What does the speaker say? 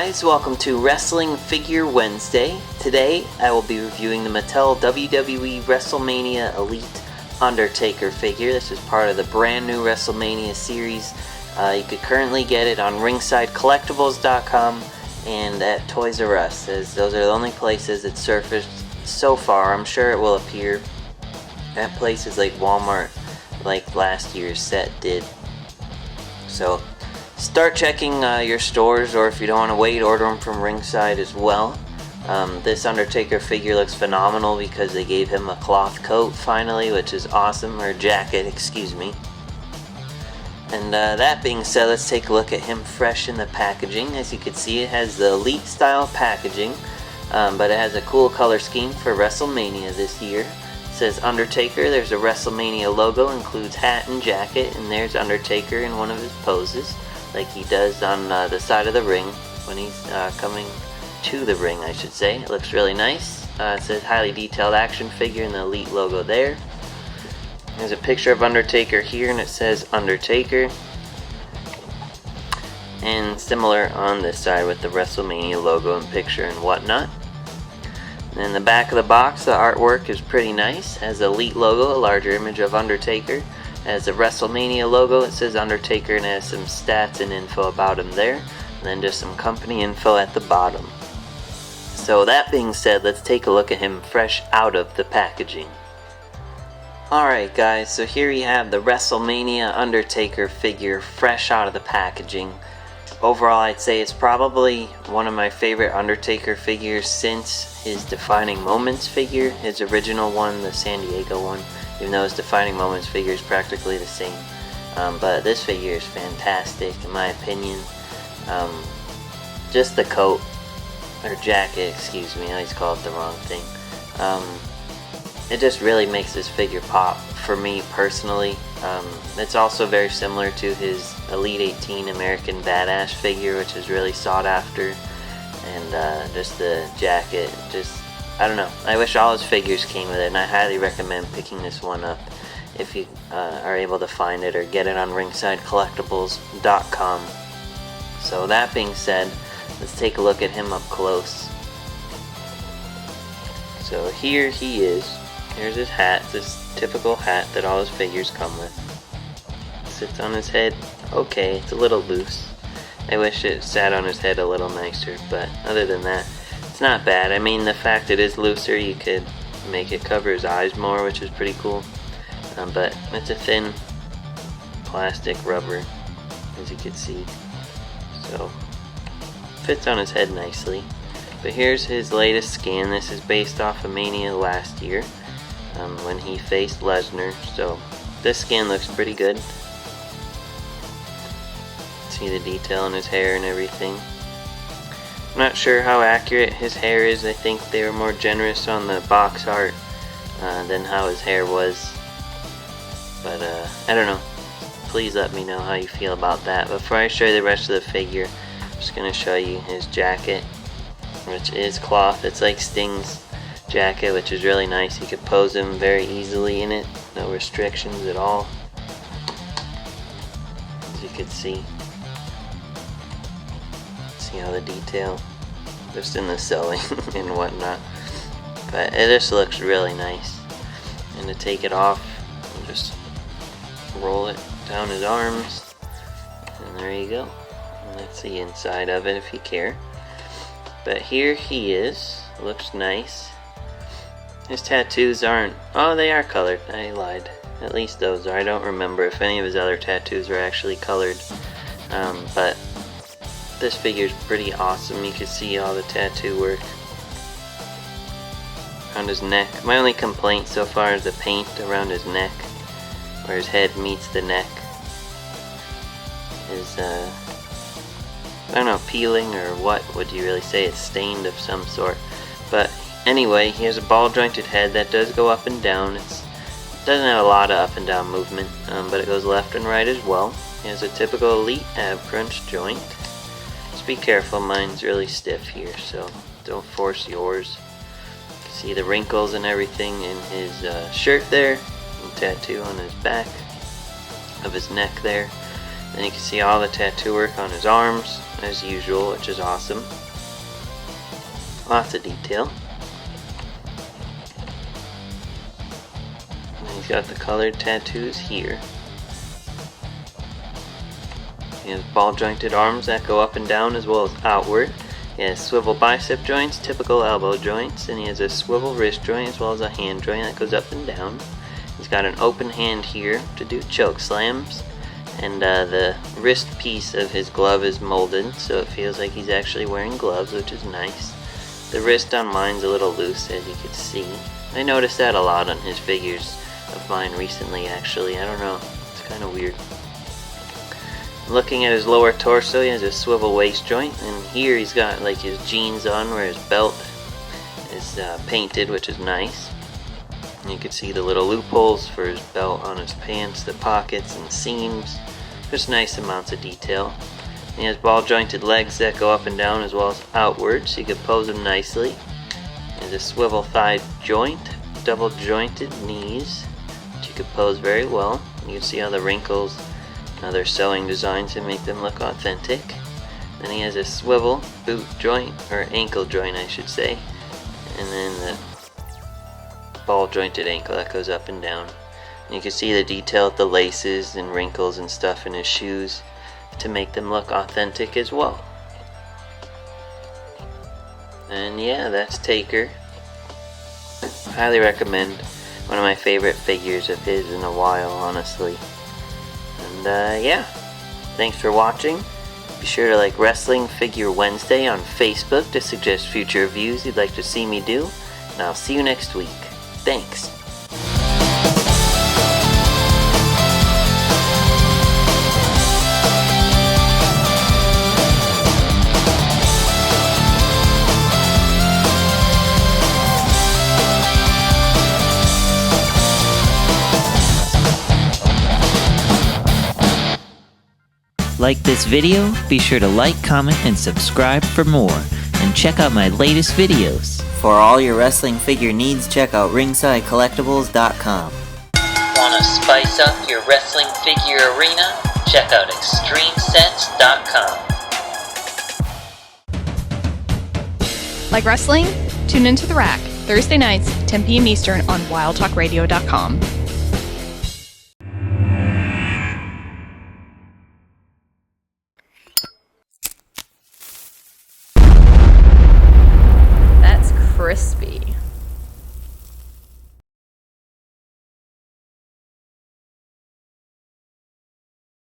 guys, welcome to Wrestling Figure Wednesday. Today I will be reviewing the Mattel WWE Wrestlemania Elite Undertaker figure. This is part of the brand new Wrestlemania series. You could currently get it on ringsidecollectibles.com and at Toys R Us, as those are the only places it's surfaced so far. I'm sure it will appear at places like Walmart, like last year's set did. So start checking your stores, or if you don't want to wait, order them from Ringside as well. This Undertaker figure looks phenomenal because they gave him a cloth coat finally, which is awesome, or jacket, excuse me. And that being said, let's take a look at him fresh in the packaging. As you can see, it has the Elite style packaging, but it has a cool color scheme for WrestleMania this year. It says Undertaker, there's a WrestleMania logo, includes hat and jacket, and there's Undertaker in one of his poses, like he does on the side of the ring when he's coming to the ring, I should say. It looks really nice. It says highly detailed action figure and the Elite logo there. There's a picture of Undertaker here and it says Undertaker. And similar on this side with the WrestleMania logo and picture and whatnot. And in the back of the box, the artwork is pretty nice. It has the Elite logo, a larger image of Undertaker. As the WrestleMania logo, it says Undertaker and has some stats and info about him there, and then just some company info at the bottom. So that being said, let's take a look at him fresh out of the packaging. Alright guys, so here you have the WrestleMania Undertaker figure fresh out of the packaging. Overall, I'd say it's probably one of my favorite Undertaker figures since his Defining Moments figure, his original one, the San Diego one. Even though his Defining Moments figure is practically the same. But this figure is fantastic in my opinion. Just the coat, or jacket, excuse me, I always call it the wrong thing. It just really makes this figure pop for me personally. It's also very similar to his Elite 18 American Badass figure, which is really sought after. And just the jacket, I don't know. I wish all his figures came with it, and I highly recommend picking this one up if you are able to find it or get it on ringsidecollectibles.com. So that being said, let's take a look at him up close. So here he is. Here's his hat, this typical hat that all his figures come with. Sits on his head. Okay, it's a little loose. I wish it sat on his head a little nicer, but other than that, it's not bad. I mean, the fact it is looser, you could make it cover his eyes more, which is pretty cool. But it's a thin plastic rubber, as you can see. So, fits on his head nicely. But here's his latest scan. This is based off of Mania last year, when he faced Lesnar. So, this scan looks pretty good. See the detail in his hair and everything. I'm not sure how accurate his hair is. I think they were more generous on the box art than how his hair was. But I don't know. Please let me know how you feel about that. Before I show you the rest of the figure, I'm just going to show you his jacket, which is cloth. It's like Sting's jacket, which is really nice. You could pose him very easily in it. No restrictions at all. As you can see. See all the detail just in the sewing and whatnot, but it just looks really nice. And to take it off, just roll it down his arms, and there you go. And that's the inside of it if you care. But here he is. Looks nice. His tattoos aren't, oh, they are colored. I lied. At least those are. I don't remember if any of his other tattoos are actually colored, but this figure is pretty awesome. You can see all the tattoo work around his neck. My only complaint so far is the paint around his neck, where his head meets the neck, is I don't know, peeling or what would you really say? It's stained of some sort. But anyway, he has a ball jointed head that does go up and down. It doesn't have a lot of up and down movement, but it goes left and right as well. He has a typical Elite ab crunch joint. Be careful, mine's really stiff here, so don't force yours. You can see the wrinkles and everything in his shirt there, and tattoo on his back of his neck there. Then you can see all the tattoo work on his arms, as usual, which is awesome. Lots of detail. And he's got the colored tattoos here. He has ball jointed arms that go up and down as well as outward. He has swivel bicep joints, typical elbow joints, and he has a swivel wrist joint as well as a hand joint that goes up and down. He's got an open hand here to do choke slams, and the wrist piece of his glove is molded, so it feels like he's actually wearing gloves, which is nice. The wrist on mine's a little loose, as you can see. I noticed that a lot on his figures of mine recently, actually. I don't know, it's kind of weird. Looking at his lower torso, he has a swivel waist joint, and here he's got like his jeans on where his belt is painted, which is nice. And you can see the little loopholes for his belt on his pants, the pockets and seams. Just nice amounts of detail. And he has ball jointed legs that go up and down as well as outward, so you can pose them nicely. He has a swivel thigh joint, double jointed knees, which you can pose very well. You can see all the wrinkles, other sewing designs to make them look authentic. Then he has a swivel boot joint, or ankle joint I should say, and then the ball jointed ankle that goes up and down. And you can see the detail of the laces and wrinkles and stuff in his shoes to make them look authentic as well. And yeah, that's Taker. Highly recommend. One of my favorite figures of his in a while, honestly. And yeah, thanks for watching. Be sure to like Wrestling Figure Wednesday on Facebook to suggest future reviews you'd like to see me do. And I'll see you next week. Thanks. Like this video? Be sure to like, comment, and subscribe for more. And check out my latest videos. For all your wrestling figure needs, check out ringsidecollectibles.com. Want to spice up your wrestling figure arena? Check out extremesets.com. Like wrestling? Tune into The Rack, Thursday nights, 10 p.m. Eastern on wildtalkradio.com.